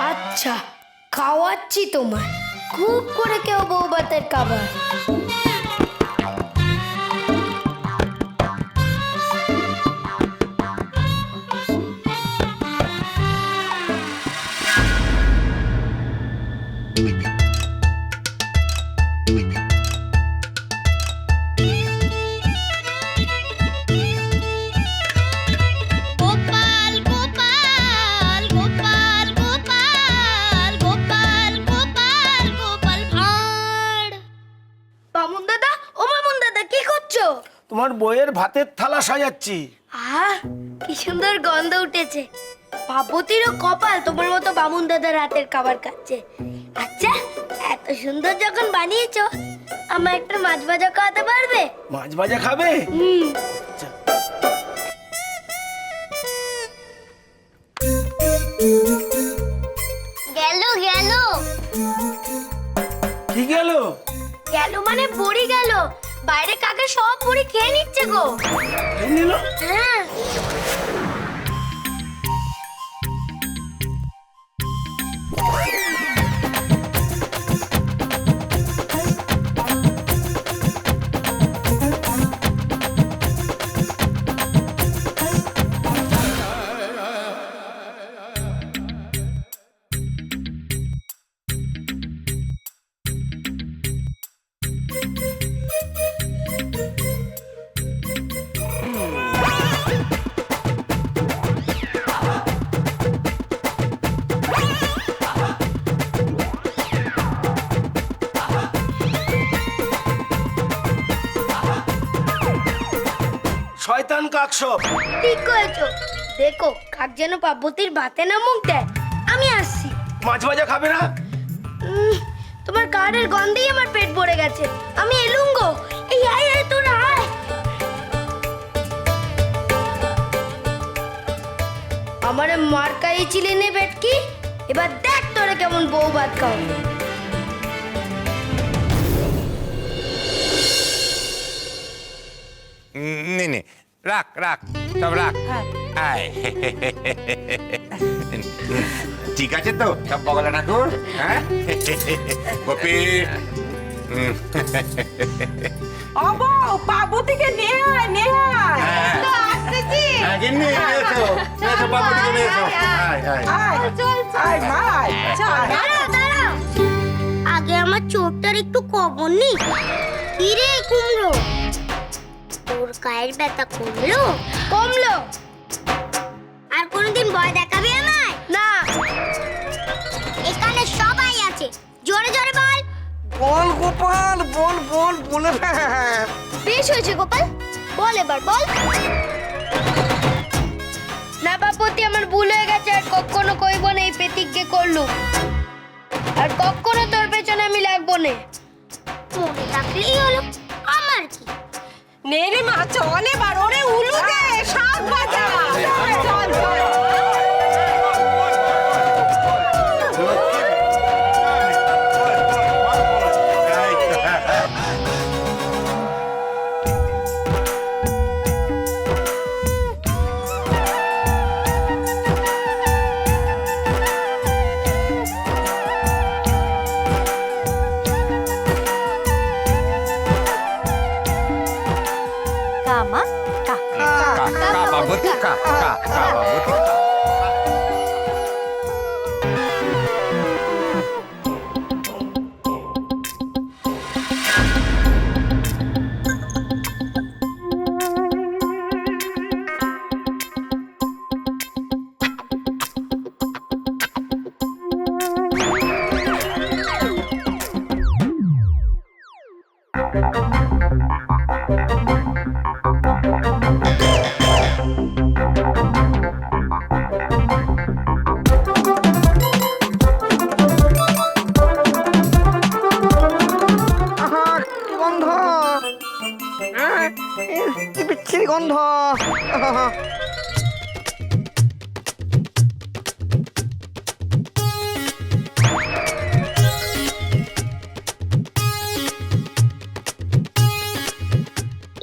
আচ্ছা, খাওয়াচ্ছি তোমায় খুব করে কেউ বউ ভাতের খাবার। তোমার বইয়ের ভাতের থালা সাজাচ্ছি। আহ, কি সুন্দর গন্ধ উঠেছে। পার্বতীরও কপাল তোমার মতো বামুন দাদার হাতের খাবার খাচ্ছে। আচ্ছা, এত সুন্দর যখন বানিয়েছো, আমার একটা মাছ ভাজা খাওয়াতে পারবে? মাছ ভাজা খাবে? আচ্ছা। গেল গেল। কি গেল? গেল মানে বড়ি গেল। বাইরে কাকে সব বড়ি খেয়ে নিচ্ছে গো। খেয়ে নিল? হ্যাঁ। শয়তান কাক সব। ঠিক করেছো। দেখো, কাক যেন পার্বতীর ভাতে না মুখ দেয়। আমি আসছি। মাছ ভাজা খাবে না? তোমার কাঠের গন্ধেই আমার পেট ভরে গেছে। আমি এলুম গো। এই আয় আয়, তোরা আয়। আমারে মার খাইয়েছিলি নে বেটকি, এবার দেখ তোরে কেমন বউ ভাত খাওয়াবো। নে নে, রাখ রাখ, সব রাখ। আয়। ঠিক আছে তো সব বগলা ঠাকুর? হ্যাঁ গোপী, পার্বতীকে নিয়ে আয়, নিয়ে আয়। আসতেছি। দাঁড়াও। আগে আমার চোটটার একটু খবর নি। কি রে কুমড়ো, তোর গায়ের ব্যথা কমলো? কমলো। আর কোনোদিন ভয় দেখাবি আমায়? না। এখানে সবাই আছে, জোরে জোরে বল। বল গোপাল, বল বল, বলে ফেল। বেশ হয়েছে গোপাল, বল এবার বল। না বাপতি, আমার ভুল হয়ে গেছে। আর কখনো কইব না এই প্রতিজ্ঞা করলু। আর কখনো তোর পেছনে আমি লাগবো না। মনে রাখলেই হলো, আমার কি। নে রে মা, চল এবার। ওরে উলু দে, শাক ভাজা। চল চল। পার্বতী কা কা কা পার্বতী কা। কি বিচ্ছিরি গন্ধ।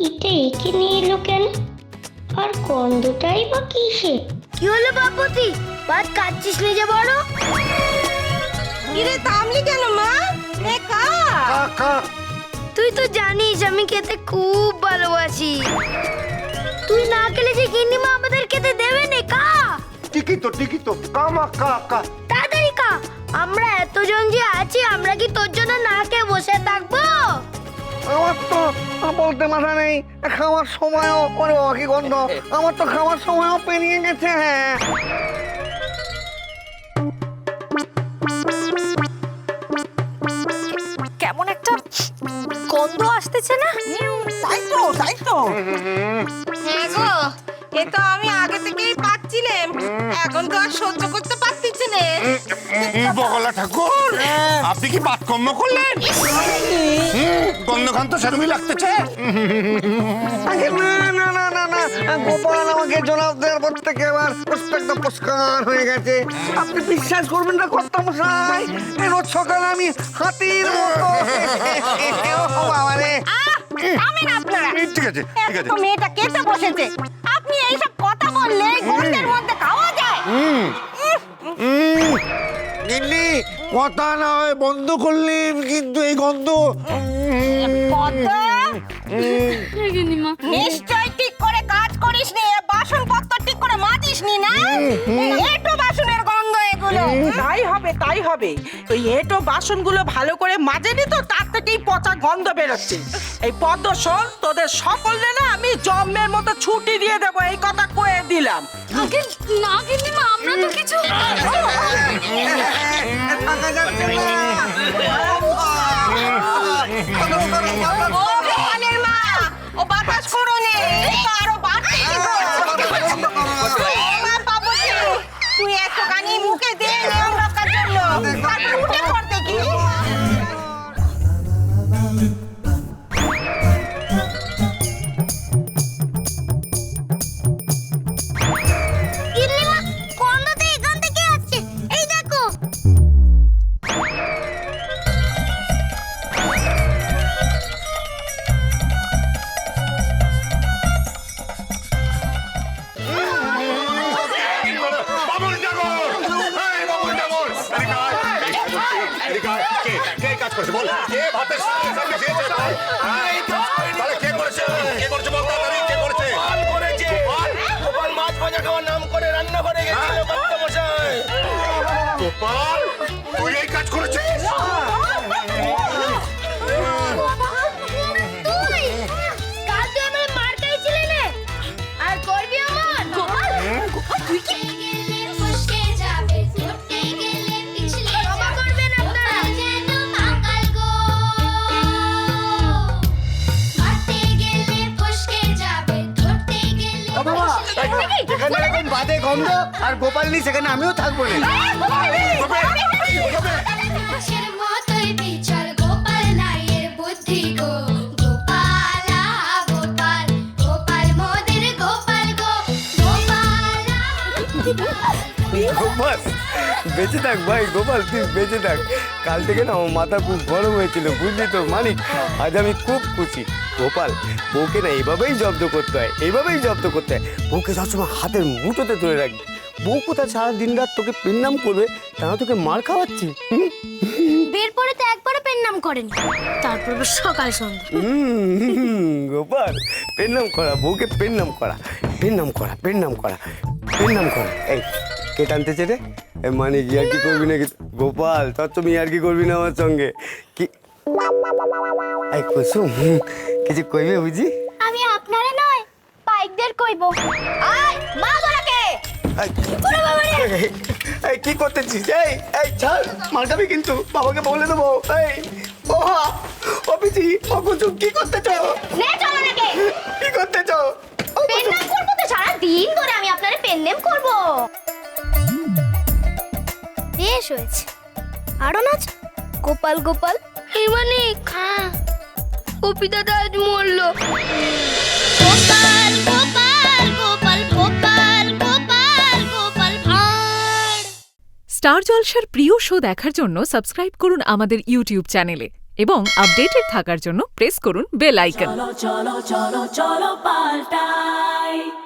এটা একে নিয়ে এলো কেন? আর গন্ধটাই বা কিসে? কি হলো বাপুতি? ভাত খাচ্ছিস নিজে বড়? কিরে থামলি কেন মা? নে খা। তুই তো জানিস আমি খেতে খুব ভালোবাসি। তুই না খেলে যে গিন্নিমা আমাদের খেতে দেবে না। খা টিকি তো কামা কা কা। তাড়াতাড়ি খা। আমরা এতজন যে আছি, আমরা কি তোর জন্য না খেয়ে বসে থাকবো? আমার তো বলতে মাথা নেই, খাওয়ার সময়ও ওরে বাবা কি গন্ধ, আমার তো খাওয়ার সময়ও পেরিয়ে গেছে। হ্যাঁ কেমন একটা গন্ধ আসতেছে না? তাই তো হ্যাঁ গো, এ তো আমি আগে থেকেই পাচ্ছিলাম, এখন তো আর সহ্য করতে পারতেছি না। বগলা ঠাকুর, আপনি কি পাত কর্ম করলেন? গন্ধখান তো সেরকমই লাগতেছে। আগে না না না না না, গোপাল আমাকে জবাব দেওয়ার পর থেকে এবার প্রত্যেকটা পরিষ্কার হয়ে গেছে। আপনি বিশ্বাস করবেন না কর্তামশাই, এই রোজ সকালে আমি হাতির মতো ও বাবা রে। থামেন আপনারা। ঠিক আছে এখন তো মেয়েটা কেটে বসেছে, আপনি এইসব কথা বললে গন্ধের মধ্যে খাওয়া যায়? গিন্নি কথা না হয় বন্ধ করলি, কিন্তু এই গন্ধ পদ্ম, নিশ্চয় ঠিক করে কাজ করিস নি, বাসনপত্র ঠিক করে মাজিস নি না? একটু বাসনের গন্ধ এগুলো। তাই হবে ওই এঁটো বাসনগুলো ভালো করে মাজেনি তো, তার থেকেই পচা গন্ধ বেরোচ্ছে। এই পদ্ম শোন, তোদের সকলে না আমি জম্মের মতো ছুটি দিয়ে দেবো, এই কথা কয়ে দিলাম। না গিন্নিমা, আমরা তো কিছু থাকা যাচ্ছে না। ও ভগবানের মা, ও বাতাস করো নে, আরো বাড়ছে গো। মা বাবুজি, তুই একটুখানি মুখে দে নিয়ম রক্ষার জন্য, তারপর উঠে পড় দেখি। গিন্নিমা, গন্ধ তো এখান থেকে আসছে। এই দেখো। বাবুল ঠাকুর, এই বাবুল ঠাকুর, এদিকে আয়, এদিকে আয়। কে কাজ করেছে বল? কে ভাতের সামনে খেয়েছে বল? তাহলে কে করেছে? কে করেছে বল তাড়াতাড়ি, কে করেছে? গোপাল করেছে। গোপাল মাছ ভাজা খাওয়ার নাম করে রান্না করে গেছিল কর্তামশাই। গোপাল, তুই এই কাজ করেছিস? তুই কাল তুই আমার মার খাইছিলি রে, আর করবি আমার? গোপাল, তুই কি ক্ষমা করবেন আপনারা? যেখানে এরকম বাদে গন্ধ আর গোপাল নেই, সেখানে আমিও থাকবো না। গোপাল বেঁচে থাক ভাই, গোপাল তুই বেঁচে থাক। কাল থেকে না আমার মাথা খুব গরম হয়েছিল, বুঝলি তো মানিক। আজ আমি খুব খুশি। গোপাল, বউকে না এইভাবেই জব্দ করতে হয়, এইভাবেই জব্দ করতে হয়। বউকে সবসময় হাতের মুঠোতে তুলে রাখবি। বউ কোথায় সারা দিন রাত তোকে পেন্নাম করবে, তারা তোকে মার খাওয়াচ্ছি। বের পরে তো একবারও পেন নাম করেনি, তারপর সকাল সন্ধ্যা। গোপাল, পেন্নাম করা, বউকে পেন্নাম করা, পেন্নাম করা, পেন্নাম করা, পেন্নাম করা। এই কে টানতেছে রে? মানে ইয়ার কি করবি নাকি? গোপাল, তোর তুমি ইয়ার কি করবি না আমার সঙ্গে? কি এই কুসুম, কিছু কইবে বুঝি? আমি আপনারে নয়, পাইকদের কইব। আয় মা বলাকে। এই, ওরে বাবা রে, এই কি করতেছিস? এই এই ছাড়, মার খাবি কিন্তু, বাবাকে বলে দেবো। এই ও ও পিসি, ও কুসুম, কি করতে চাও? নে চলো নাকি? কি করতে চাও? পেন নাম করব তো সারা দিন ধরে, আমি আপনারে পেন নেম করব। বেশ হয়েছে, আরো নাচ। গোপাল গোপাল, এই মানে খা। গোপী দাদা আজ মরলো। গোপাল গোপাল গোপাল গোপাল গোপাল গোপাল ভাঁড়। স্টার জলসার প্রিয় শো দেখার জন্য সাবস্ক্রাইব করুন আমাদের ইউটিউব চ্যানেলে এবং আপডেটেড থাকার জন্য প্রেস করুন bell icon. cholo, cholo, cholo, cholo, paltai.